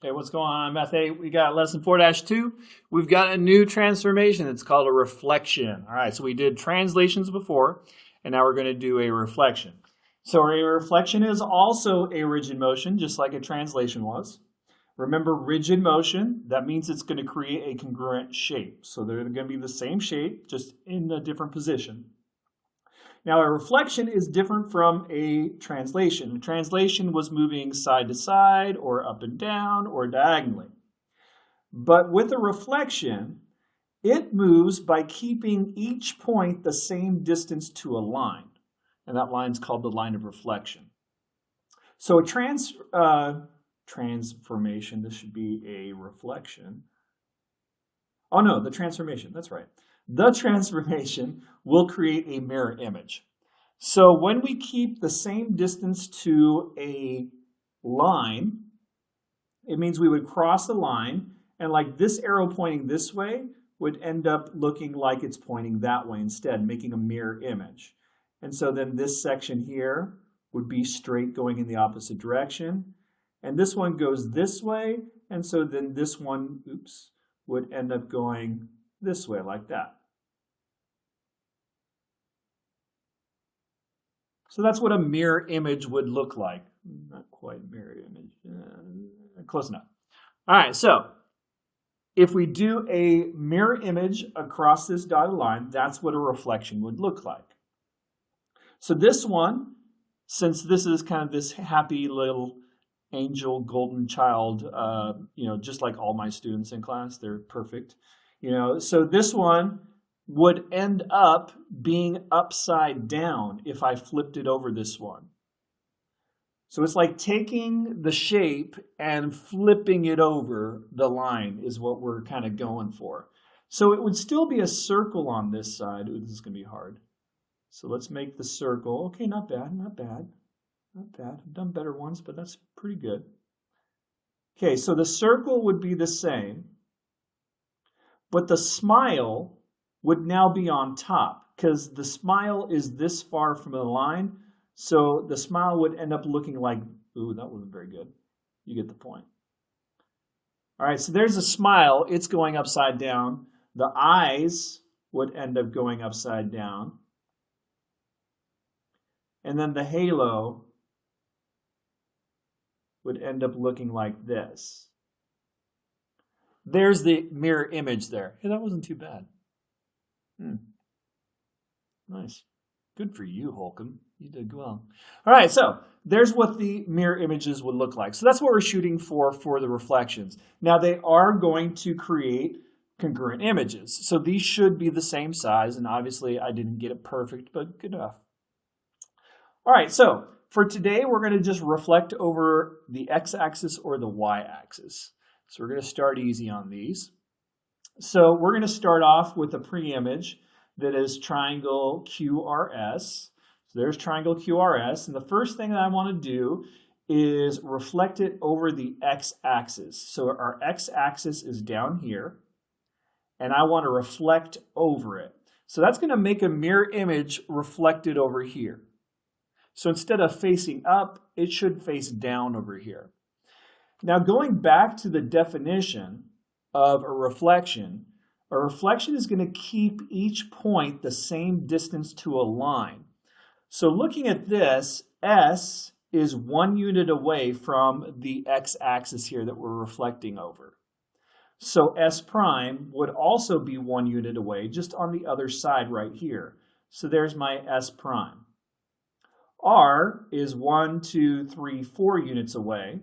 Okay, what's going on, Math 8? We got lesson 4-2. We've got a new transformation. It's called a reflection. All right, so we did translations before, and now we're going to do a reflection. So a reflection is also a rigid motion, just like a translation was. Remember, rigid motion, that means it's going to create a congruent shape. So they're going to be the same shape, just in a different position. Now, a reflection is different from a translation. A translation was moving side to side, or up and down, or diagonally. But with a reflection, it moves by keeping each point the same distance to a line. And that line is called the line of reflection. So a transformation, this should be a reflection. Oh no, the transformation, that's right. The transformation will create a mirror image. So when we keep the same distance to a line, it means we would cross the line, and like this arrow pointing this way would end up looking like it's pointing that way instead, making a mirror image. And so then this section here would be straight going in the opposite direction. And this one goes this way, and so then this one, would end up going this way like that. So that's what a mirror image would look like. Not quite mirror image, close enough. All right, so if we do a mirror image across this dotted line, that's what a reflection would look like. So this one, since this is kind of this happy little angel golden child, just like all my students in class, they're perfect. So this one would end up being upside down if I flipped it over this one. So it's like taking the shape and flipping it over the line is what we're kind of going for. So it would still be a circle on this side. Ooh, this is going to be hard. So let's make the circle. Okay, not bad, not bad. Not bad. I've done better ones, but that's pretty good. Okay, so the circle would be the same, but the smile would now be on top because the smile is this far from the line. So the smile would end up looking like, ooh, that wasn't very good. You get the point. All right, so there's a smile. It's going upside down. The eyes would end up going upside down. And then the halo would end up looking like this. There's the mirror image there. Hey, that wasn't too bad. Nice. Good for you, Holcomb. You did well. All right, so there's what the mirror images would look like. So that's what we're shooting for the reflections. Now they are going to create congruent images. So these should be the same size, and obviously I didn't get it perfect, but good enough. All right, so for today, we're going to just reflect over the x-axis or the y-axis. So we're going to start easy on these. So we're going to start off with a pre-image that is triangle QRS. So there's triangle QRS. And the first thing that I want to do is reflect it over the x-axis. So our x-axis is down here, and I want to reflect over it. So that's going to make a mirror image reflected over here. So instead of facing up, it should face down over here. Now going back to the definition of a reflection is going to keep each point the same distance to a line. So looking at this, S is 1 unit away from the x-axis here that we're reflecting over. So S prime would also be 1 unit away, just on the other side right here. So there's my S prime. R is 1, 2, 3, 4 units away.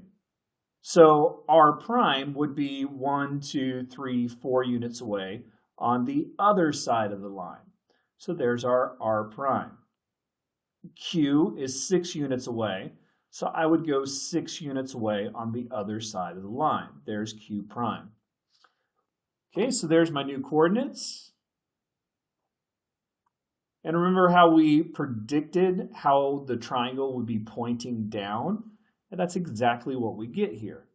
So R prime would be 1, 2, 3, 4 units away on the other side of the line. So there's our R prime. Q is 6 units away. So I would go 6 units away on the other side of the line. There's Q prime. Okay, so there's my new coordinates. And remember how we predicted how the triangle would be pointing down? And that's exactly what we get here.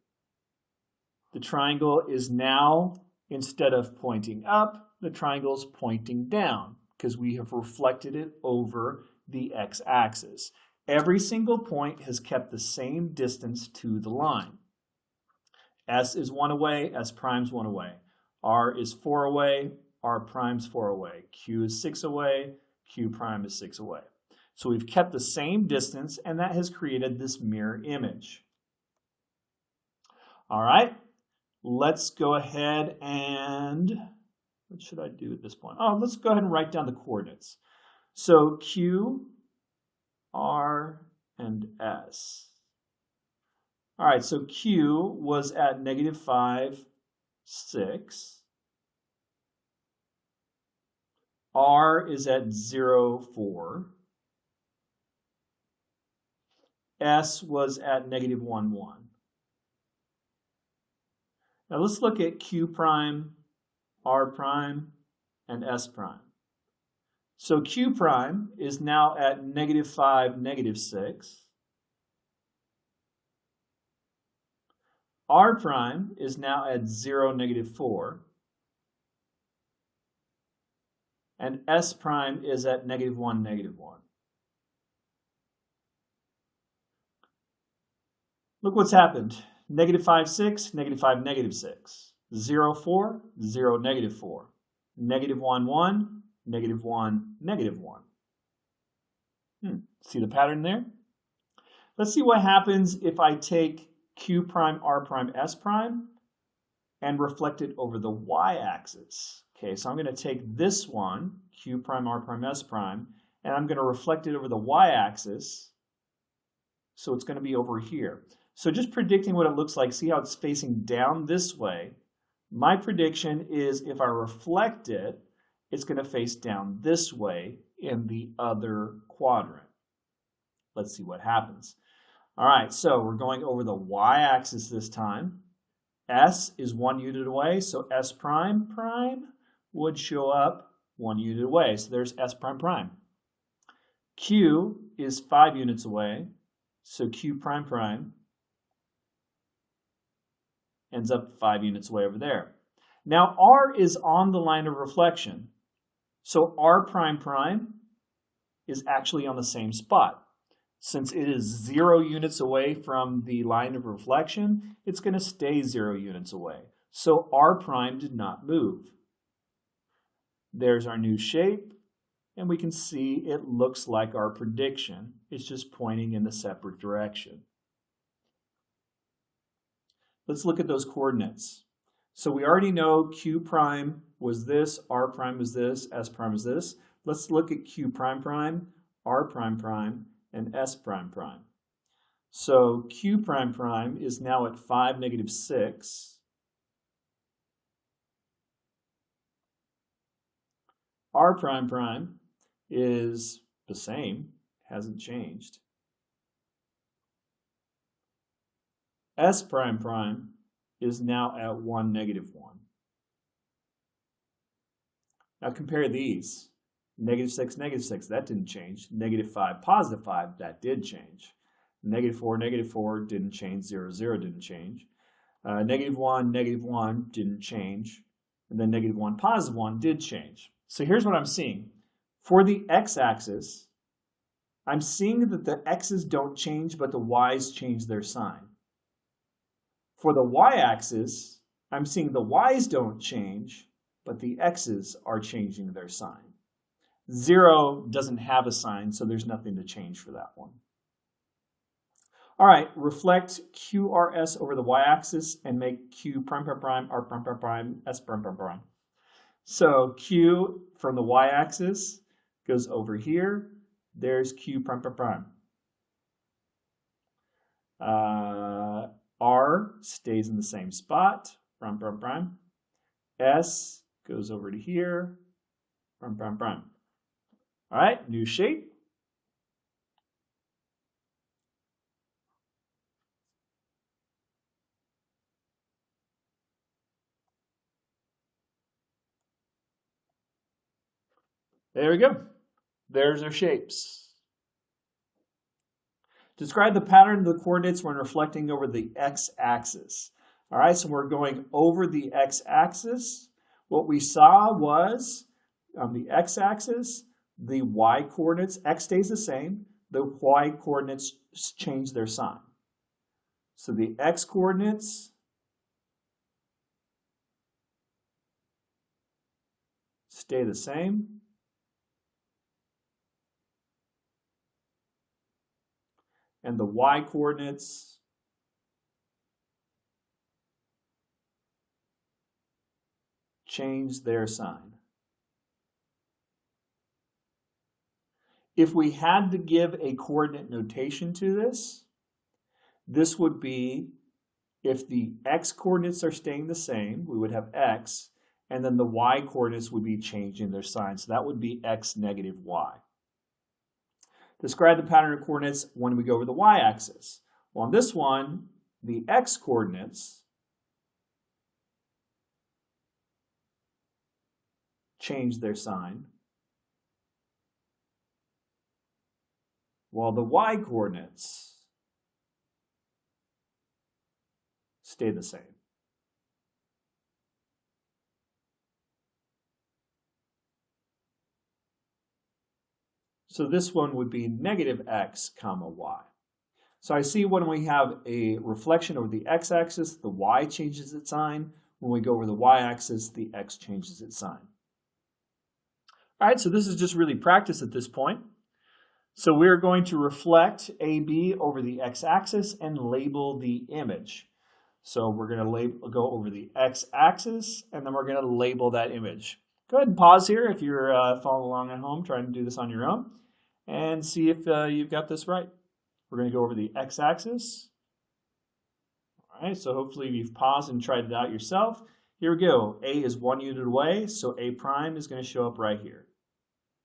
The triangle is now, instead of pointing up, the triangle is pointing down because we have reflected it over the x-axis. Every single point has kept the same distance to the line. S is 1 away, S prime's 1 away. R is 4 away, R prime's 4 away. Q is 6 away, Q prime is 6 away. So we've kept the same distance, and that has created this mirror image. All right, let's go ahead and, what should I do at this point? Oh, let's go ahead and write down the coordinates. So Q, R, and S. All right, so Q was at -5, 6. R is at 0, 4. S was at -1, 1. Now let's look at Q prime, R prime, and S prime. So Q prime is now at -5, -6. R prime is now at 0, -4. And S prime is at -1, -1. Look what's happened. -5, 6, -5, -6. 0, 4, 0, -4. -1, 1, -1, -1. See the pattern there? Let's see what happens if I take Q prime, R prime, S prime and reflect it over the y-axis. Okay, so I'm going to take this one, Q prime, R prime, S prime, and I'm going to reflect it over the y-axis. So it's going to be over here. So just predicting what it looks like, see how it's facing down this way. My prediction is if I reflect it, it's going to face down this way in the other quadrant. Let's see what happens. All right, so we're going over the y-axis this time. S is 1 unit away, so S prime prime would show up 1 unit away. So there's S prime prime. Q is 5 units away, so Q prime prime ends up 5 units away over there. Now R is on the line of reflection, so R prime prime is actually on the same spot. Since it is 0 units away from the line of reflection, it's going to stay 0 units away. So R prime did not move. There's our new shape, and we can see it looks like our prediction. It's just pointing in a separate direction. Let's look at those coordinates. So we already know Q prime was this, R prime was this, S prime was this. Let's look at Q prime prime, R prime prime, and S prime prime. So Q prime prime is now at 5, -6. R prime prime is the same, hasn't changed. S prime prime is now at 1, -1. Now compare these. -6, -6, that didn't change. -5, +5, that did change. -4, -4 didn't change. 0, 0 didn't change. -1, -1 didn't change. And then -1, +1 did change. So here's what I'm seeing. For the x-axis, I'm seeing that the x's don't change, but the y's change their sign. For the y-axis, I'm seeing the y's don't change, but the x's are changing their sign. 0 doesn't have a sign, so there's nothing to change for that one. All right, reflect QRS over the y-axis and make Q prime prime prime, R prime prime prime, S prime prime prime. So Q from the y-axis goes over here. There's Q prime prime prime. R stays in the same spot, prime prime prime. S goes over to here, prime prime prime. All right, new shape. There we go. There's our shapes. Describe the pattern of the coordinates when reflecting over the x-axis. All right, so we're going over the x-axis. What we saw was on the x-axis, the y-coordinates, x stays the same. The y-coordinates change their sign. So the x-coordinates stay the same. And the y coordinates change their sign. If we had to give a coordinate notation to this, this would be if the x coordinates are staying the same, we would have x, and then the y coordinates would be changing their sign. So that would be x negative y. Describe the pattern of coordinates when we go over the y-axis. Well, on this one, the x coordinates change their sign, while the y coordinates stay the same. So this one would be negative x comma y. So I see when we have a reflection over the x-axis, the y changes its sign. When we go over the y-axis, the x changes its sign. All right, so this is just really practice at this point. So we're going to reflect AB over the x-axis and label the image. So we're going to go over the x-axis, and then we're going to label that image. Go ahead and pause here if you're following along at home, trying to do this on your own, and see if you've got this right. We're going to go over the x-axis. All right, so hopefully you've paused and tried it out yourself. Here we go. A is 1 unit away, so A prime is going to show up right here.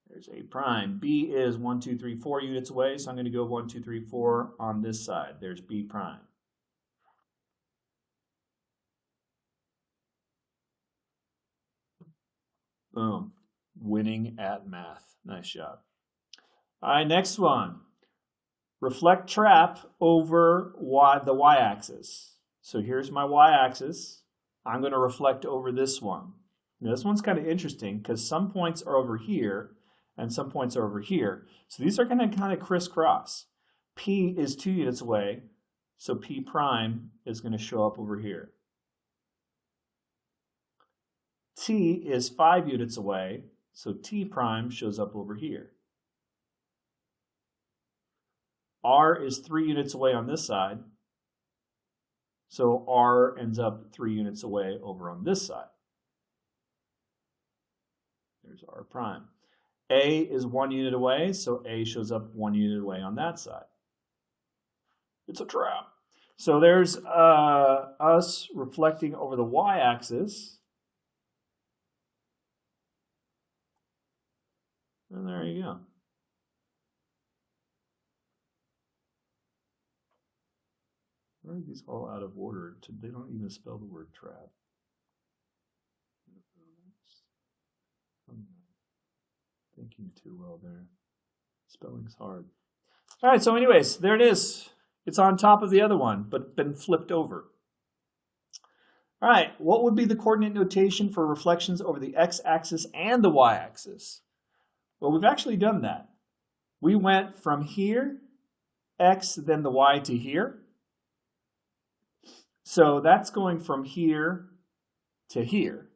There's A prime. B is 1, 2, 3, 4 units away, so I'm going to go 1, 2, 3, 4 on this side. There's B prime. Boom. Winning at math. Nice job. All right, next one. Reflect trap over the y-axis. So here's my y-axis. I'm going to reflect over this one. Now, this one's kind of interesting because some points are over here and some points are over here. So these are going to kind of crisscross. P is 2 units away, so P prime is going to show up over here. T is 5 units away, so T prime shows up over here. R is 3 units away on this side, so R ends up 3 units away over on this side. There's R prime. A is 1 unit away, so A shows up 1 unit away on that side. It's a trap. So there's us reflecting over the y-axis. And there you go. Why are these all out of order? They don't even spell the word trap. I'm thinking too well there. Spelling's hard. All right, so anyways, there it is. It's on top of the other one, but been flipped over. All right, what would be the coordinate notation for reflections over the x-axis and the y-axis? Well, we've actually done that. We went from here, x, then the y to here. So that's going from here to here.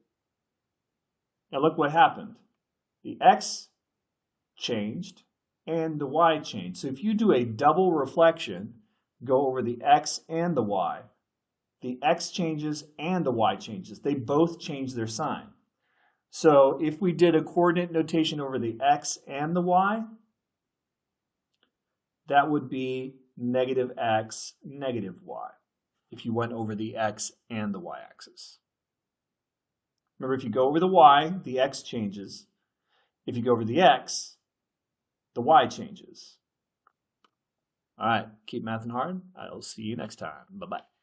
Now look what happened. The x changed and the y changed. So if you do a double reflection, go over the x and the y, the x changes and the y changes. They both change their sign. So if we did a coordinate notation over the x and the y, that would be negative x, negative y, if you went over the x and the y-axis. Remember, if you go over the y, the x changes. If you go over the x, the y changes. All right, keep mathing hard. I'll see you next time. Bye-bye.